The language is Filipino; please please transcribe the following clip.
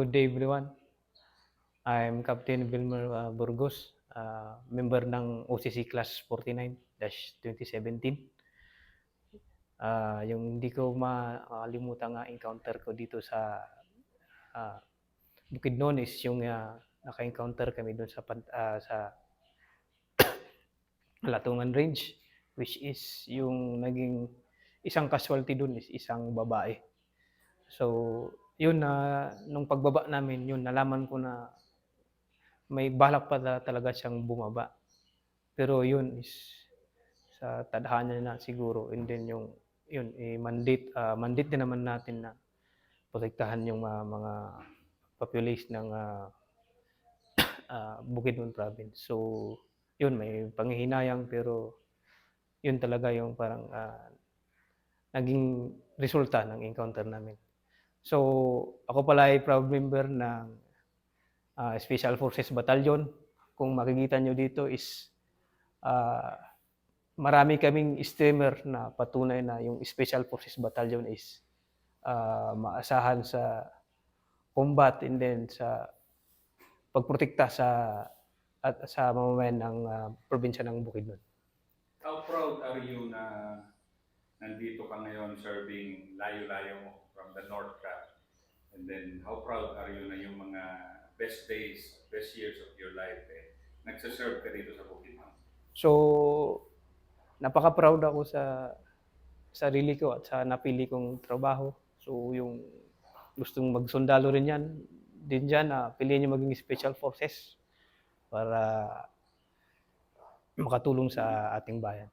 Good day everyone. I'm Captain Wilmer Burgos, member ng OCC Class 49-2017. Yung hindi ko makalimutan nga encounter ko dito sa ah, Bukidnon is yung naka-encounter kami doon sa Latungan Range, which is yung naging isang casualty doon is isang babae. So, yun na nung pagbaba namin, yun nalaman ko na may balak pa talaga siyang bumaba. Pero yun is sa tadhana na siguro, and then yung yun mandate din naman natin na protektahan yung mga population ng Bukidnon province. So yun, may panghihinayang, pero yun talaga yung parang naging resulta ng encounter namin. So ako pala ay proud member ng Special Forces Battalion. Kung makikita nyo dito is marami kaming streamer na patunay na yung Special Forces Battalion is maasahan sa combat, and then sa pagprotekta sa mamamayan ng probinsya ng Bukidnon. How proud are you na nandito ka ngayon serving layo-layo mo from the North ka? And then how proud are you na yung mga best days, best years of your life nagsaserve ka dito sa Bukidnon? So napaka-proud ako sa sarili ko at sa napili kong trabaho. So yung gustong magsundalo rin yan, din dyan, piliin nyo maging Special Forces para makatulong sa ating bayan.